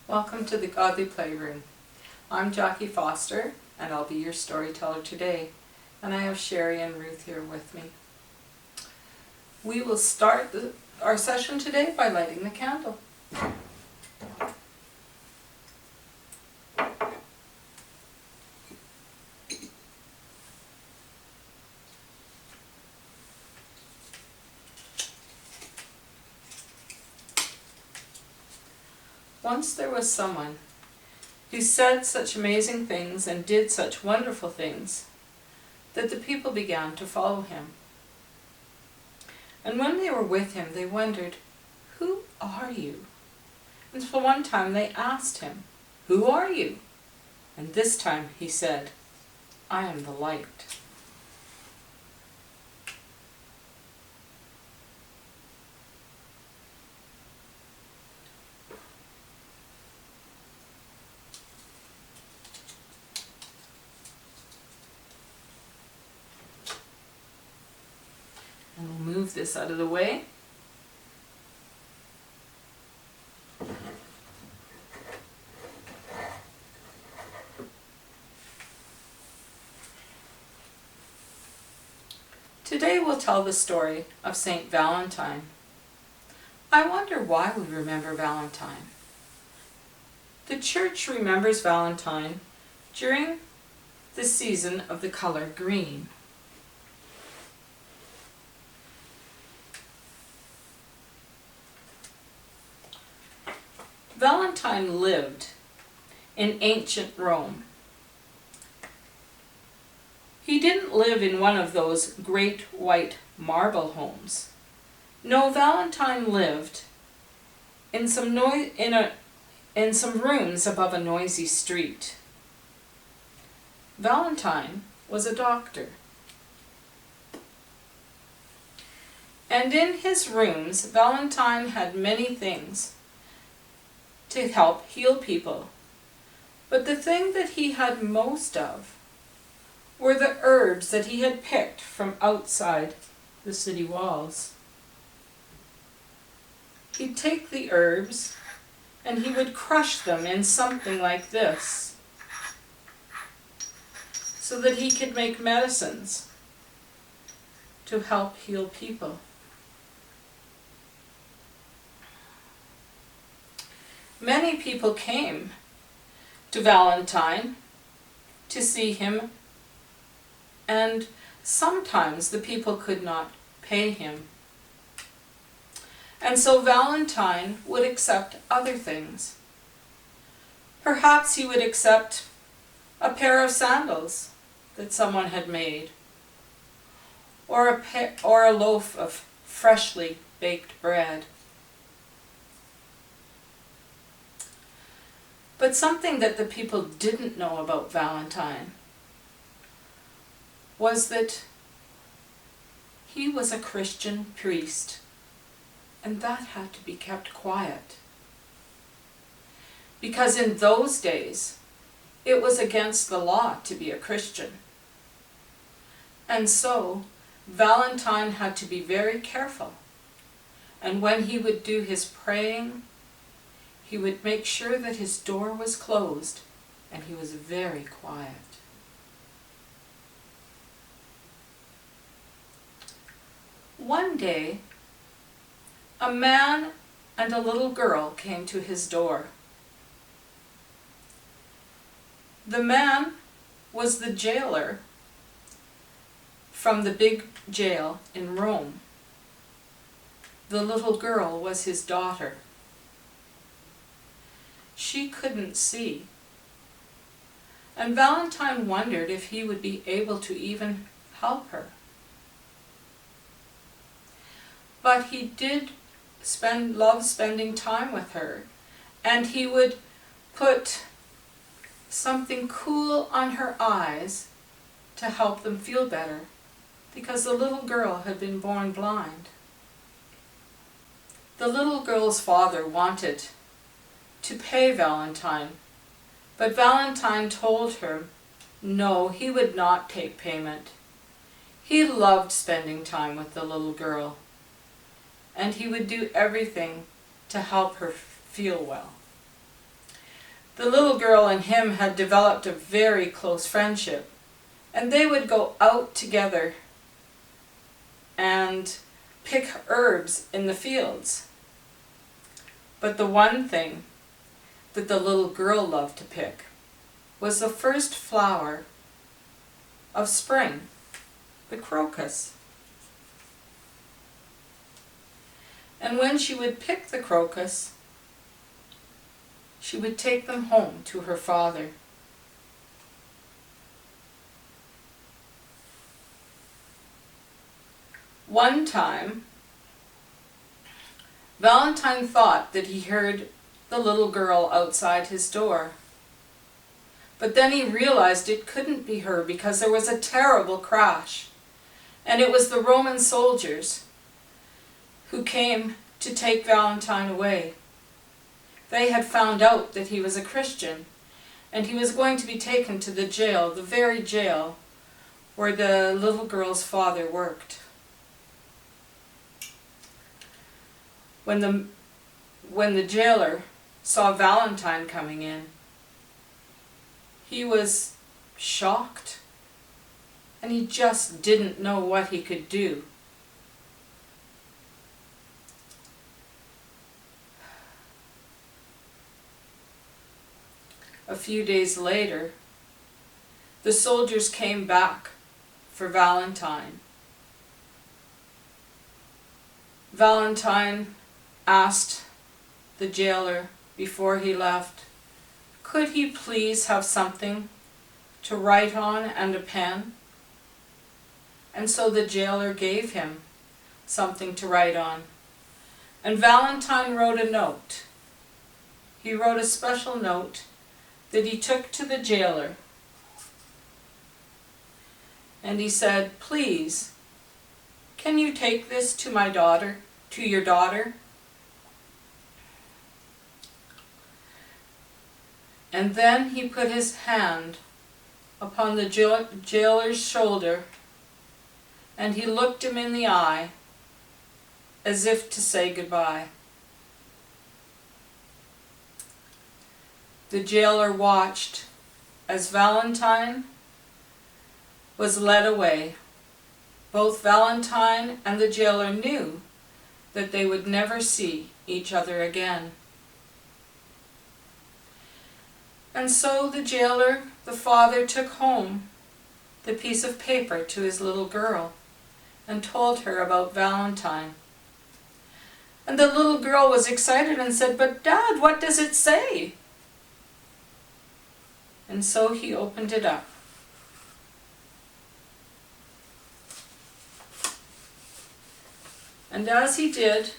Welcome to the Godly Playroom. I'm Jackie Foster, and I'll be your storyteller today. And I have Sherry and Ruth here with me. We will start our session today by lighting the candle. Once there was someone who said such amazing things and did such wonderful things that the people began to follow him. And when they were with him, they wondered, "Who are you?" And for one time they asked him, "Who are you?" And this time he said, "I am the light." And we'll move this out of the way. Today we'll tell the story of Saint Valentine. I wonder why we remember Valentine. The Church remembers Valentine during the season of the color green. Valentine lived in ancient Rome. He didn't live in one of those great white marble homes. No, Valentine lived in some rooms above a noisy street. Valentine was a doctor. And in his rooms, Valentine had many things to help heal people. But the thing that he had most of were the herbs that he had picked from outside the city walls. He'd take the herbs and he would crush them in something like this so that he could make medicines to help heal people. Many people came to Valentine to see him, and sometimes the people could not pay him. And so Valentine would accept other things. Perhaps he would accept a pair of sandals that someone had made, or a loaf of freshly baked bread. But something that the people didn't know about Valentine was that he was a Christian priest, and that had to be kept quiet. Because in those days, it was against the law to be a Christian. And so, Valentine had to be very careful. And when he would do his praying, he would make sure that his door was closed, and he was very quiet. One day, a man and a little girl came to his door. The man was the jailer from the big jail in Rome. The little girl was his daughter. She couldn't see. And Valentine wondered if he would be able to even help her. But he did love spending time with her, and he would put something cool on her eyes to help them feel better, because the little girl had been born blind. The little girl's father wanted to pay Valentine, but Valentine told her no, he would not take payment. He loved spending time with the little girl, and he would do everything to help her feel well. The little girl and him had developed a very close friendship, and they would go out together and pick herbs in the fields. But the one thing that the little girl loved to pick was the first flower of spring, the crocus. And when she would pick the crocus, she would take them home to her father. One time, Valentine thought that he heard the little girl outside his door. But then he realized it couldn't be her because there was a terrible crash. And it was the Roman soldiers who came to take Valentine away. They had found out that he was a Christian, and he was going to be taken to the jail, the very jail where the little girl's father worked. When the jailer saw Valentine coming in, he was shocked, and he just didn't know what he could do. A few days later, the soldiers came back for Valentine. Valentine asked the jailer before he left, could he please have something to write on and a pen? And so the jailer gave him something to write on. And Valentine wrote a note. He wrote a special note that he took to the jailer. And he said, please, can you take this to my daughter, to your daughter? And then he put his hand upon the jailer's shoulder, and he looked him in the eye as if to say goodbye. The jailer watched as Valentine was led away. Both Valentine and the jailer knew that they would never see each other again. And so the jailer, the father, took home the piece of paper to his little girl and told her about Valentine. And the little girl was excited and said, but Dad, what does it say? And so he opened it up. And as he did,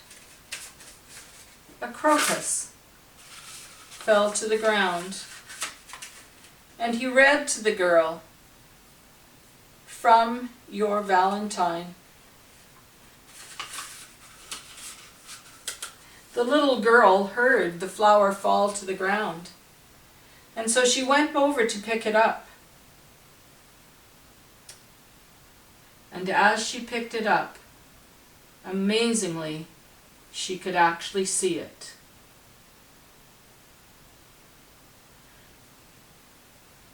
a crocus fell to the ground. And he read to the girl, from your Valentine. The little girl heard the flower fall to the ground, and so she went over to pick it up. And as she picked it up, amazingly, she could actually see it.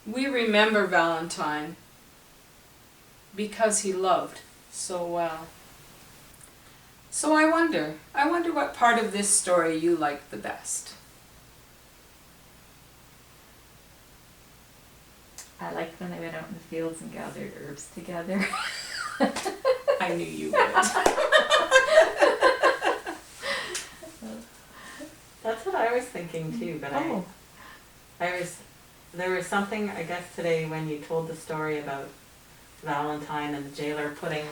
We remember Valentine because he loved so well. So I wonder what part of this story you like the best. I liked when they went out in the fields and gathered herbs together. I knew you would. That's what I was thinking too, but there was something, I guess, today when you told the story about Valentine and the jailer putting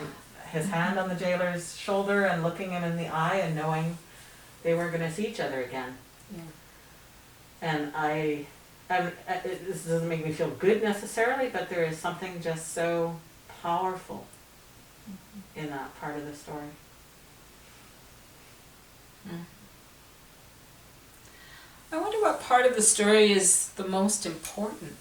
his hand on the jailer's shoulder and looking him in the eye and knowing they weren't going to see each other again. Yeah. And this doesn't make me feel good necessarily, but there is something just so powerful in that part of the story. I wonder what part of the story is the most important.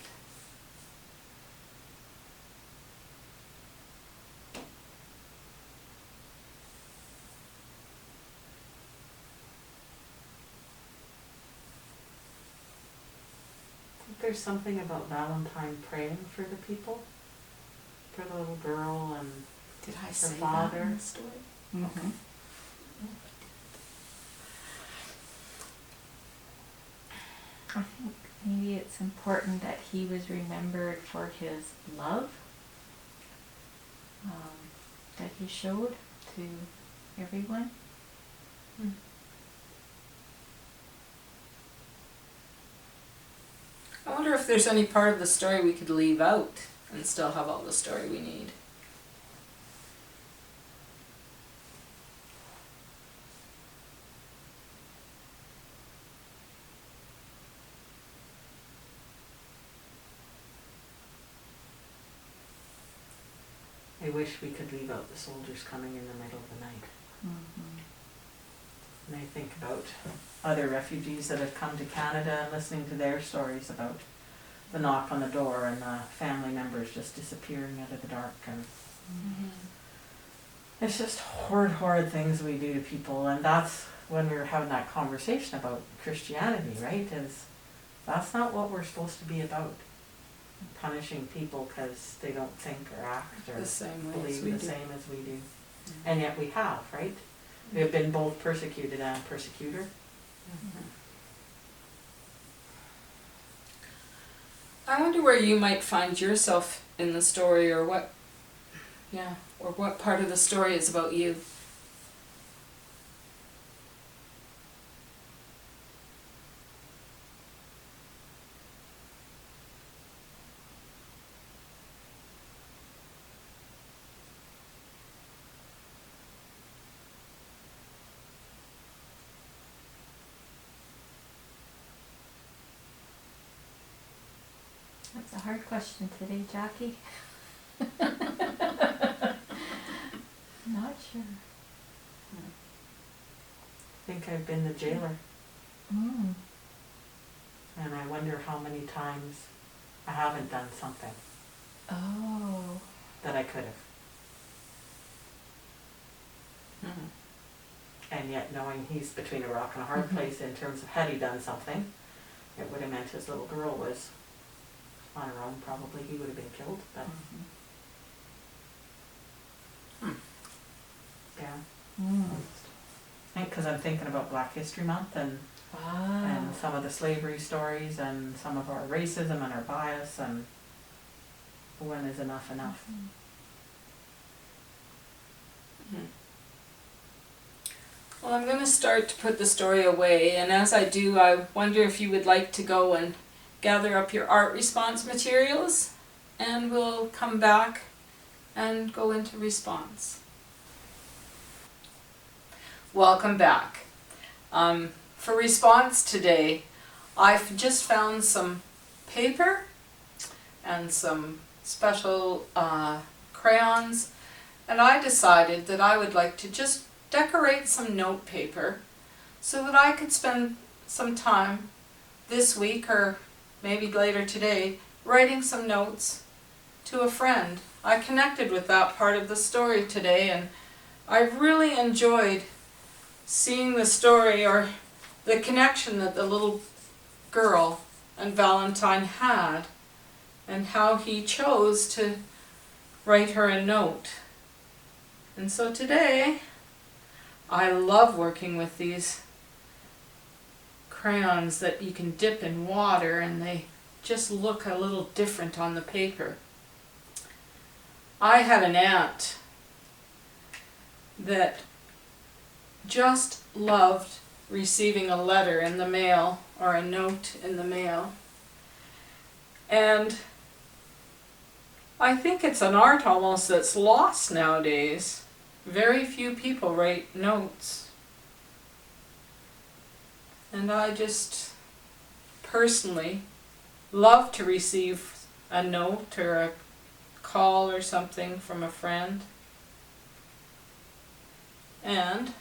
there's something about Valentine praying for the people, for the little girl and Did I her say that father. in the story? Mm-hmm. I think maybe it's important that he was remembered for his love that he showed to everyone. I wonder if there's any part of the story we could leave out and still have all the story we need. I wish we could leave out the soldiers coming in the middle of the night. Mm-hmm. And I think about other refugees that have come to Canada and listening to their stories about the knock on the door and the family members just disappearing out of the dark. And it's just horrid, horrid things we do to people. And that's when we were having that conversation about Christianity, right? Is that's not what we're supposed to be about. Punishing people because they don't think or act or The same way as believe we the do. same as we do. And yet we have, right? We have been both persecuted and persecutor. I wonder where you might find yourself in the story, or what part of the story is about you. That's a hard question today, Jackie. Not sure. I think I've been the jailer, Mm. and I wonder how many times I haven't done something Oh. that I could have. And yet knowing he's between a rock and a hard place in terms of had he done something, it would have meant his little girl was on her own, probably he would have been killed, but yeah. Mm. I think because I'm thinking about Black History Month and Wow. some of the slavery stories and some of our racism and our bias, and when is enough enough? Well, I'm going to start to put the story away, and as I do, I wonder if you would like to go and gather up your art response materials, and we'll come back and go into response. Welcome back. For response today, I've just found some paper and some special crayons, and I decided that I would like to just decorate some note paper so that I could spend some time this week or maybe later today writing some notes to a friend. I connected with that part of the story today, and I really enjoyed seeing the story, or the connection that the little girl and Valentine had, and how he chose to write her a note. And so today, I love working with these crayons that you can dip in water and they just look a little different on the paper. I had an aunt that just loved receiving a letter in the mail or a note in the mail. And I think it's an art almost that's lost nowadays. Very few people write notes. And I just personally love to receive a note or a call or something from a friend. And I'm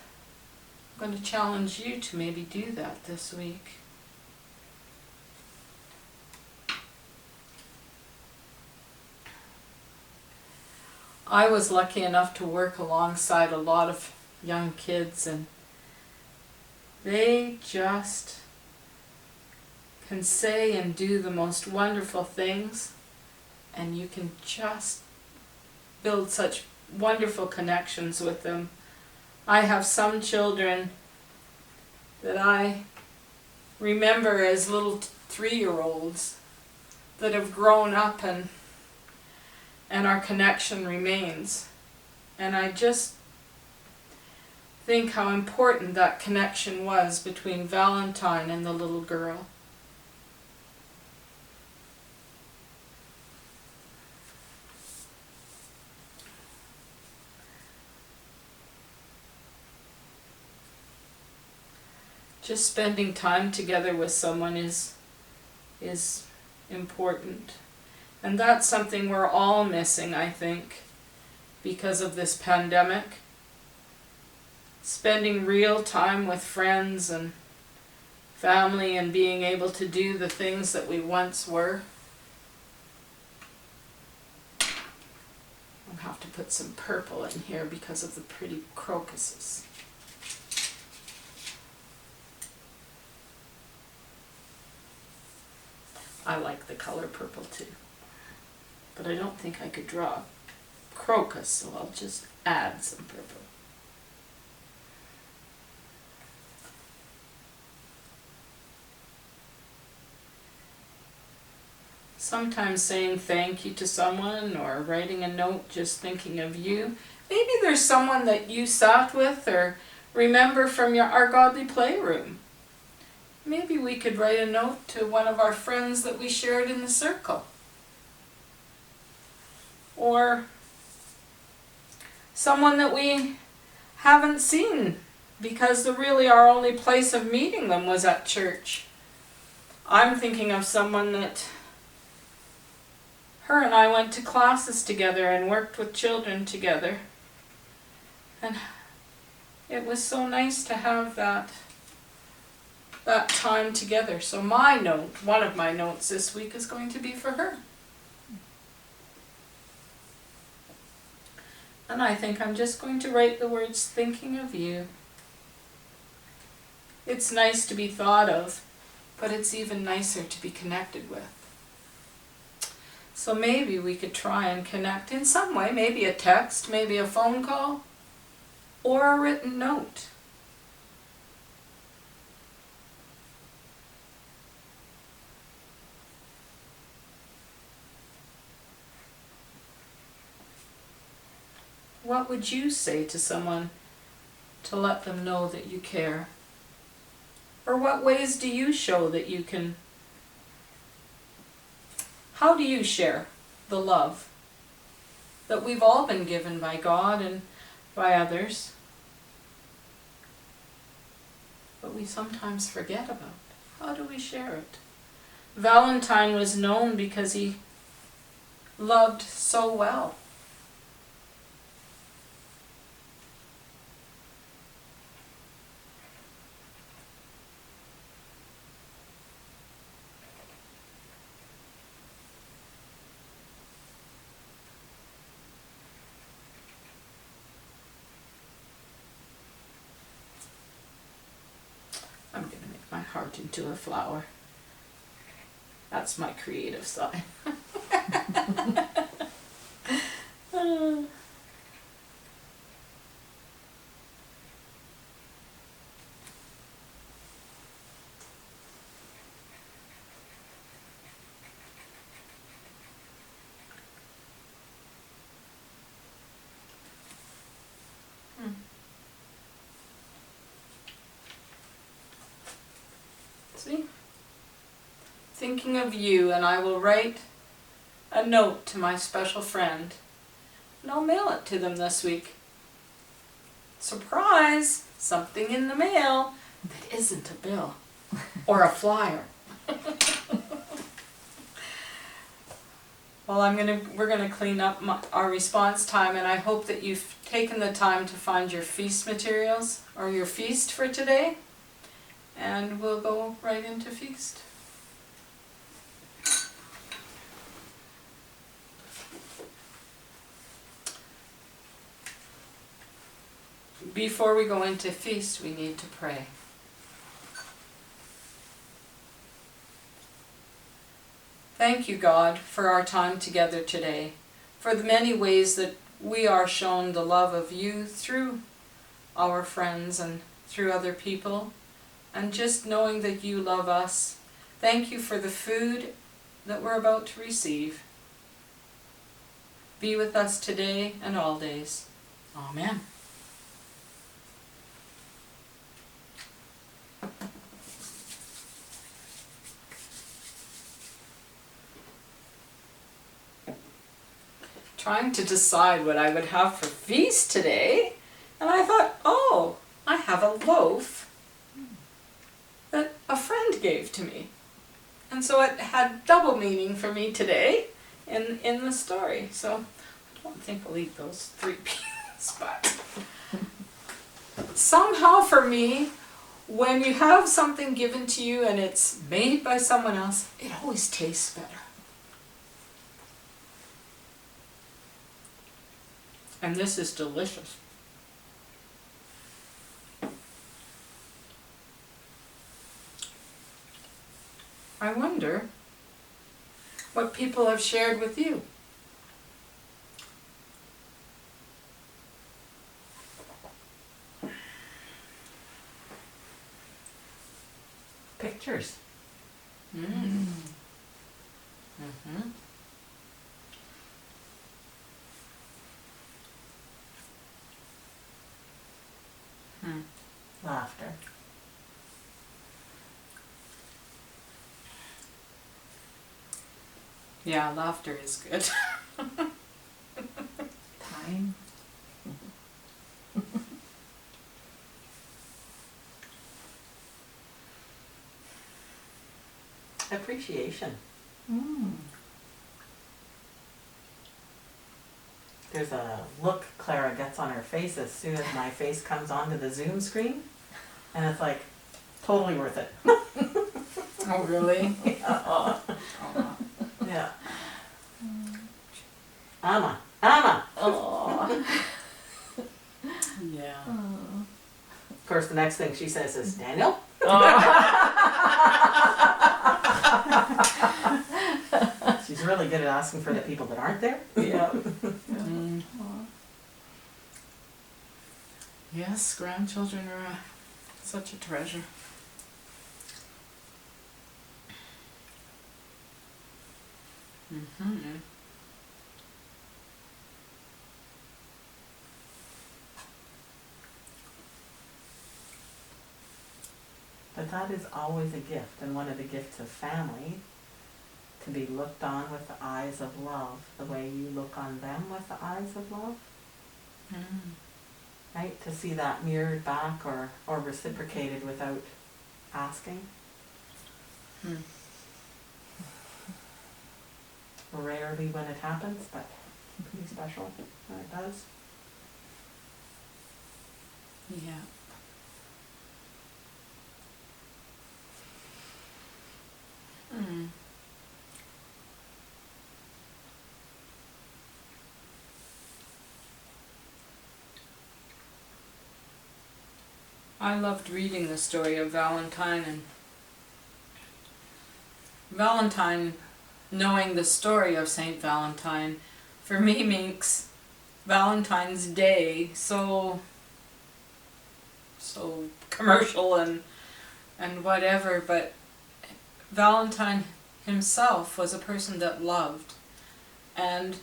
going to challenge you to maybe do that this week. I was lucky enough to work alongside a lot of young kids, and they just can say and do the most wonderful things, and you can just build such wonderful connections with them. I have some children that I remember as little 3-year-olds that have grown up, and our connection remains. And I just think how important that connection was between Valentine and the little girl. Just spending time together with someone is important. And that's something we're all missing, I think, because of this pandemic. Spending real time with friends and family and being able to do the things that we once were. I'll have to put some purple in here because of the pretty crocuses. I like the color purple too, but I don't think I could draw crocus, so I'll just add some purple. Sometimes saying thank you to someone or writing a note just thinking of you. Maybe there's someone that you sat with or remember from our godly playroom. Maybe we could write a note to one of our friends that we shared in the circle. Or someone that we haven't seen because really our only place of meeting them was at church. I'm thinking of someone that her and I went to classes together and worked with children together. And it was so nice to have that time together. So my note, one of my notes this week is going to be for her. And I think I'm just going to write the words thinking of you. It's nice to be thought of, but it's even nicer to be connected with. So maybe we could try and connect in some way, maybe a text, maybe a phone call, or a written note. What would you say to someone to let them know that you care? Or what ways do you show that you can? How do you share the love that we've all been given by God and by others, but we sometimes forget about? How do we share it? Valentine was known because he loved so well. I'm going to make my heart into a flower. That's my creative side. See? Thinking of you, and I will write a note to my special friend, and I'll mail it to them this week. Surprise! Something in the mail that isn't a bill or a flyer. Well, we're gonna clean up our response time, and I hope that you've taken the time to find your feast materials or your feast for today. And we'll go right into feast. Before we go into feast, we need to pray. Thank you, God, for our time together today, for the many ways that we are shown the love of you through our friends and through other people, and just knowing that you love us. Thank you for the food that we're about to receive. Be with us today and all days. Amen. Trying to decide what I would have for feast today, and I thought, oh, I have a loaf that a friend gave to me. And so it had double meaning for me today in the story. So I don't think I'll eat those 3 pieces, but somehow for me, when you have something given to you and it's made by someone else, it always tastes better. And this is delicious. I wonder what people have shared with you. Pictures. Mm. Mm-hmm. Laughter. Yeah, laughter is good. Time. Appreciation. Mm. There's a look Clara gets on her face as soon as my face comes onto the Zoom screen, and it's like totally worth it. Oh, really? Oh. Yeah. Amma. Amma. Oh. Yeah. Oh. Of course, the next thing she says is, Daniel? She's really good at asking for the people that aren't there. Yeah. Mm. Oh. Yes, grandchildren are such a treasure. Mm-hmm. But that is always a gift, and one of the gifts of family, to be looked on with the eyes of love, the way you look on them with the eyes of love. Mm. Right? To see that mirrored back or reciprocated without asking. Mm. Rarely when it happens, but pretty special when it does. Yeah. Mm. I loved reading the story of Valentine, and Valentine, knowing the story of Saint Valentine, for me makes Valentine's Day so commercial and whatever, but Valentine himself was a person that loved, and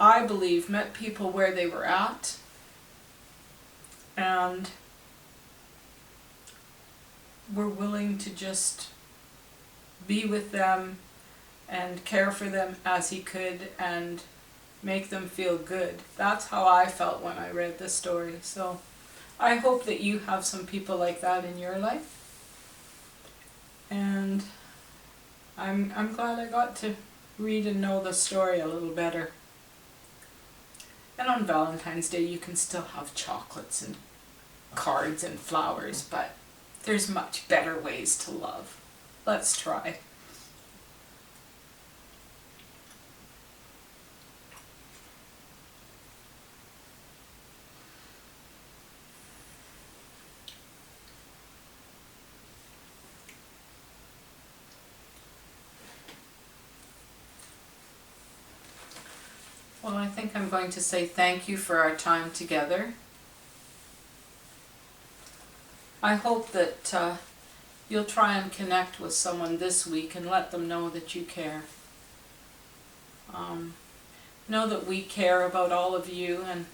I believe met people where they were at, and were willing to just be with them and care for them as he could and make them feel good. That's how I felt when I read this story. So I hope that you have some people like that in your life. And I'm glad I got to read and know the story a little better. And on Valentine's Day you can still have chocolates and cards and flowers, but there's much better ways to love. Let's try. think I'm going to say thank you for our time together. I hope that you'll try and connect with someone this week and let them know that you care. Know that we care about all of you and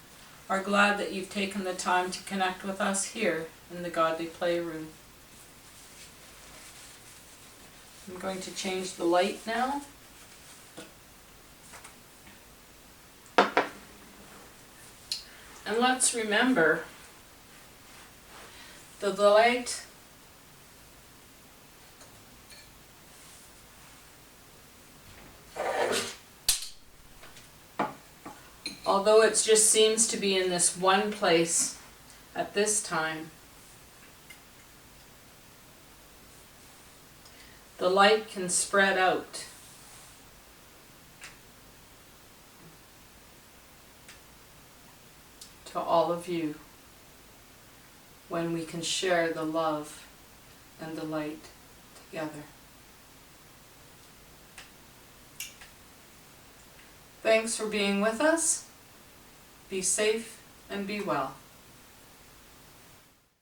are glad that you've taken the time to connect with us here in the Godly Playroom. I'm going to change the light now. And let's remember that the light although it just seems to be in this one place at this time, the light can spread out to all of you when we can share the love and the light together. Thanks for being with us. Be safe and be well.